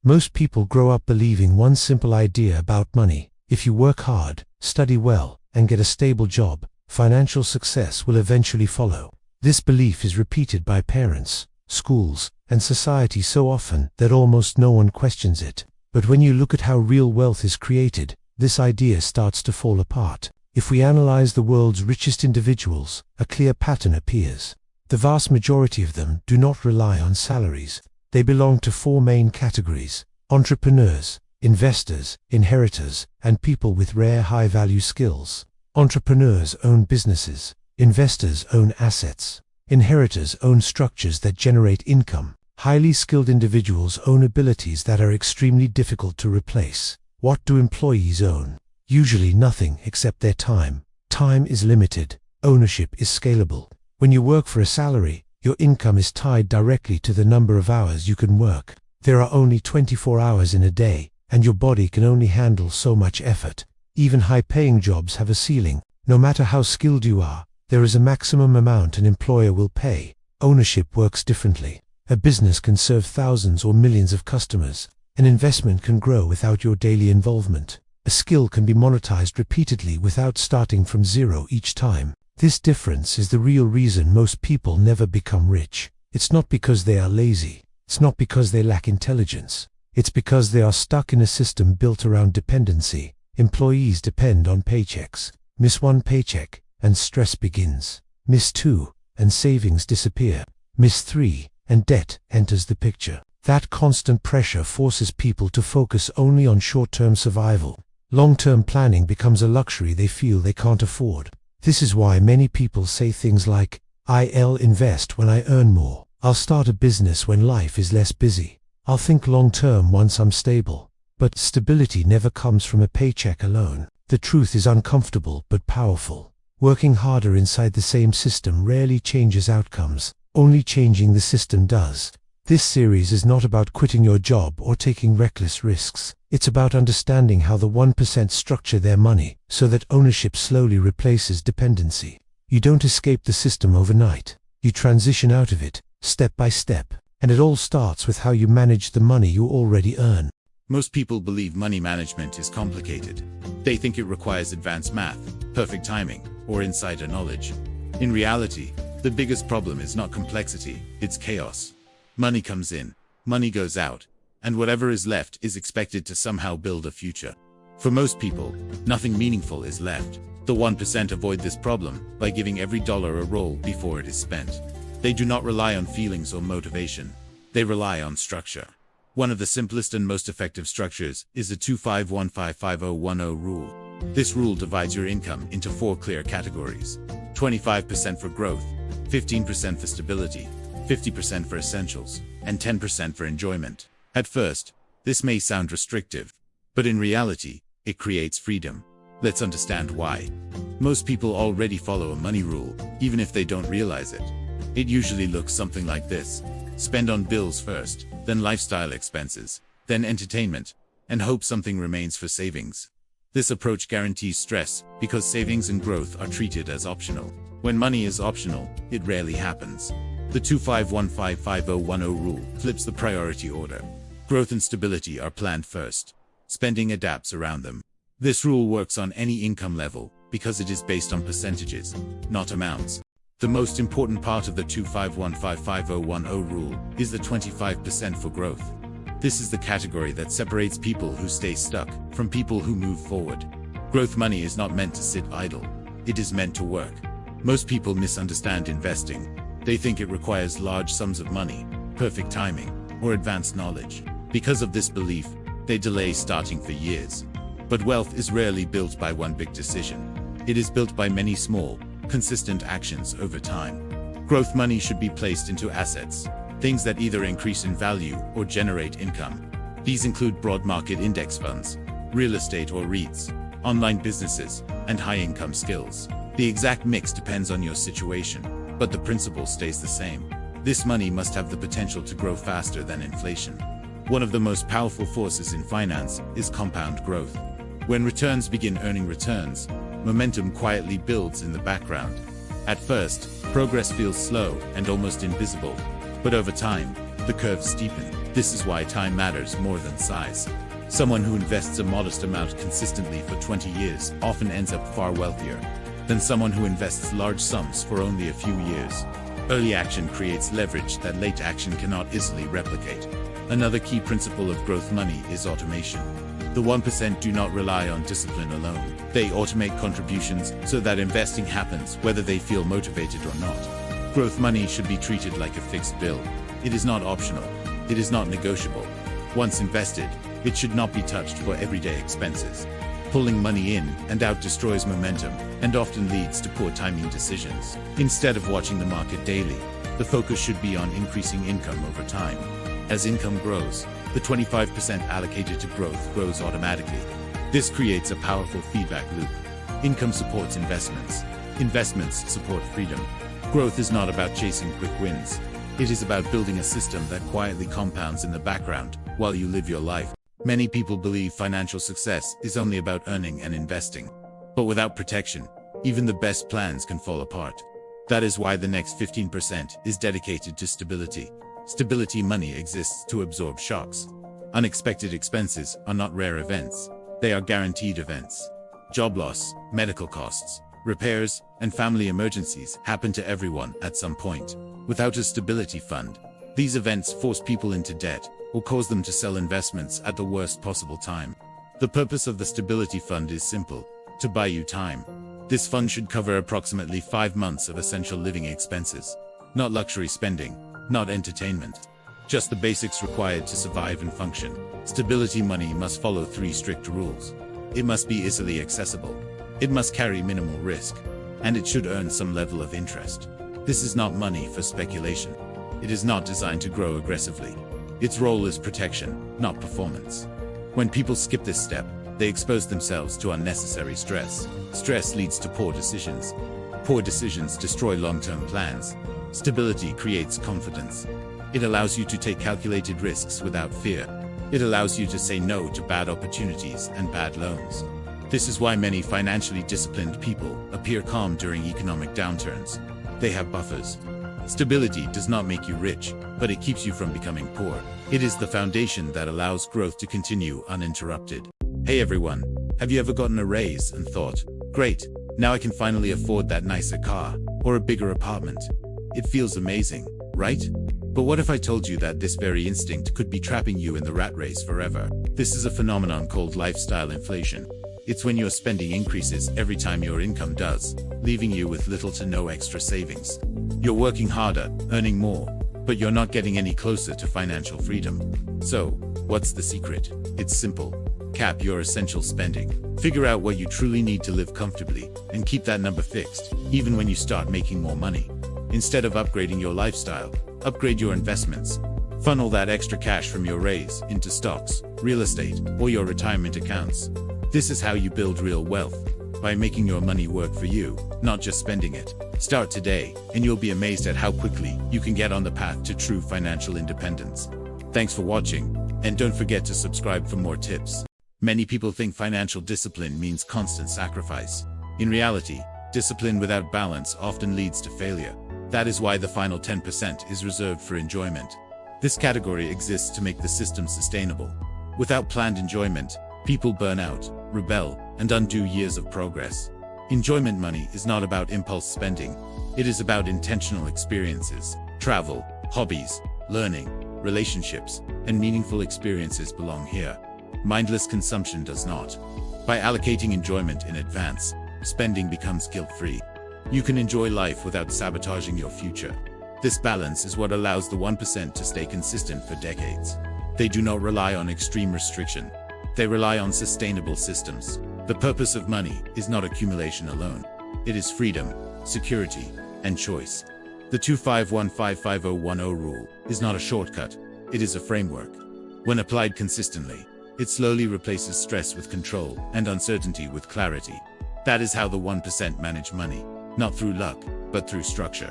Most people grow up believing one simple idea about money: if you work hard, study well, and get a stable job, financial success will eventually follow. This belief is repeated by parents, schools, and society so often that almost no one questions it. But when you look at how real wealth is created, this idea starts to fall apart. If we analyze the world's richest individuals, a clear pattern appears. The vast majority of them do not rely on salaries. They belong to four main categories: entrepreneurs, investors, inheritors, and people with rare high-value skills. Entrepreneurs own businesses. Investors own assets. Inheritors own structures that generate income. Highly skilled individuals own abilities that are extremely difficult to replace. What do employees own? Usually nothing except their time. Time is limited. Ownership is scalable. When you work for a salary, your income is tied directly to the number of hours you can work. There are only 24 hours in a day, and your body can only handle so much effort. Even high-paying jobs have a ceiling. No matter how skilled you are, there is a maximum amount an employer will pay. Ownership works differently. A business can serve thousands or millions of customers. An investment can grow without your daily involvement. A skill can be monetized repeatedly without starting from zero each time. This difference is the real reason most people never become rich. It's not because they are lazy. It's not because they lack intelligence. It's because they are stuck in a system built around dependency. Employees depend on paychecks. Miss one paycheck, and stress begins. Miss two, and savings disappear. Miss three, and debt enters the picture. That constant pressure forces people to focus only on short-term survival. Long-term planning becomes a luxury they feel they can't afford. This is why many people say things like, "I'll invest when I earn more. I'll start a business when life is less busy. I'll think long-term once I'm stable." But stability never comes from a paycheck alone. The truth is uncomfortable but powerful. Working harder inside the same system rarely changes outcomes. Only changing the system does. This series is not about quitting your job or taking reckless risks. It's about understanding how the 1% structure their money so that ownership slowly replaces dependency. You don't escape the system overnight. You transition out of it, step by step. And it all starts with how you manage the money you already earn. Most people believe money management is complicated. They think it requires advanced math, perfect timing, or insider knowledge. In reality, the biggest problem is not complexity, it's chaos. Money comes in, money goes out, and whatever is left is expected to somehow build a future. For most people, nothing meaningful is left. The 1% avoid this problem by giving every dollar a roll before it is spent. They do not rely on feelings or motivation. They rely on structure. One of the simplest and most effective structures is the 25-1-5-5-0-1-0 rule. This rule divides your income into four clear categories: 25% for growth, 15% for stability, 50% for essentials, and 10% for enjoyment. At first, this may sound restrictive, but in reality, it creates freedom. Let's understand why. Most people already follow a money rule, even if they don't realize it. It usually looks something like this: spend on bills first, then lifestyle expenses, then entertainment, and hope something remains for savings. This approach guarantees stress because savings and growth are treated as optional. When money is optional, it rarely happens. The 25-1-5-5-0-1-0 rule flips the priority order. Growth and stability are planned first. Spending adapts around them. This rule works on any income level because it is based on percentages, not amounts. The most important part of the 25-1-5-5-0-1-0 rule is the 25% for growth. This is the category that separates people who stay stuck from people who move forward. Growth money is not meant to sit idle. It is meant to work. Most people misunderstand investing. They think it requires large sums of money, perfect timing, or advanced knowledge. Because of this belief, they delay starting for years. But wealth is rarely built by one big decision. It is built by many small, consistent actions over time. Growth money should be placed into assets, things that either increase in value or generate income. These include broad market index funds, real estate or REITs, online businesses, and high-income skills. The exact mix depends on your situation, but the principle stays the same. This money must have the potential to grow faster than inflation. One of the most powerful forces in finance is compound growth. When returns begin earning returns, momentum quietly builds in the background. At first, progress feels slow and almost invisible, but over time, the curves steepen. This is why time matters more than size. Someone who invests a modest amount consistently for 20 years often ends up far wealthier than someone who invests large sums for only a few years. Early action creates leverage that late action cannot easily replicate. Another key principle of growth money is automation. The 1% do not rely on discipline alone. They automate contributions so that investing happens whether they feel motivated or not. Growth money should be treated like a fixed bill. It is not optional. It is not negotiable. Once invested, it should not be touched for everyday expenses. Pulling money in and out destroys momentum and often leads to poor timing decisions. Instead of watching the market daily, the focus should be on increasing income over time. As income grows, the 25% allocated to growth grows automatically. This creates a powerful feedback loop. Income supports investments. Investments support freedom. Growth is not about chasing quick wins. It is about building a system that quietly compounds in the background while you live your life. Many people believe financial success is only about earning and investing. But without protection, even the best plans can fall apart. That is why the next 15% is dedicated to stability. Stability money exists to absorb shocks. Unexpected expenses are not rare events. They are guaranteed events. Job loss, medical costs, repairs, and family emergencies happen to everyone at some point. Without a stability fund, these events force people into debt or cause them to sell investments at the worst possible time. The purpose of the stability fund is simple: to buy you time. This fund should cover approximately 5 months of essential living expenses. Not luxury spending, not entertainment. Just the basics required to survive and function. Stability money must follow 3 strict rules. It must be easily accessible. It must carry minimal risk. And it should earn some level of interest. This is not money for speculation. It is not designed to grow aggressively. Its role is protection, not performance. When people skip this step, they expose themselves to unnecessary stress. Stress leads to poor decisions. Poor decisions destroy long-term plans. Stability creates confidence. It allows you to take calculated risks without fear. It allows you to say no to bad opportunities and bad loans. This is why many financially disciplined people appear calm during economic downturns. They have buffers. Stability does not make you rich, but it keeps you from becoming poor. It is the foundation that allows growth to continue uninterrupted. Hey everyone, have you ever gotten a raise and thought, great, now I can finally afford that nicer car or a bigger apartment? It feels amazing, right? But what if I told you that this very instinct could be trapping you in the rat race forever? This is a phenomenon called lifestyle inflation. It's when your spending increases every time your income does, leaving you with little to no extra savings. You're working harder, earning more, but you're not getting any closer to financial freedom. So, what's the secret? It's simple. Cap your essential spending. Figure out what you truly need to live comfortably, and keep that number fixed, even when you start making more money. Instead of upgrading your lifestyle, upgrade your investments. Funnel that extra cash from your raise into stocks, real estate, or your retirement accounts. This is how you build real wealth, by making your money work for you, not just spending it. Start today, and you'll be amazed at how quickly you can get on the path to true financial independence. Thanks for watching, and don't forget to subscribe for more tips. Many people think financial discipline means constant sacrifice. In reality, discipline without balance often leads to failure. That is why the final 10% is reserved for enjoyment. This category exists to make the system sustainable. Without planned enjoyment, people burn out, rebel, and undo years of progress. Enjoyment money is not about impulse spending. It is about intentional experiences. Travel, hobbies, learning, relationships, and meaningful experiences belong here. Mindless consumption does not. By allocating enjoyment in advance, spending becomes guilt-free. You can enjoy life without sabotaging your future. This balance is what allows the 1% to stay consistent for decades. They do not rely on extreme restriction. They rely on sustainable systems. The purpose of money is not accumulation alone. It is freedom, security, and choice. The 251555010 rule is not a shortcut. It is a framework. When applied consistently, it slowly replaces stress with control and uncertainty with clarity. That is how the 1% manage money, not through luck, but through structure.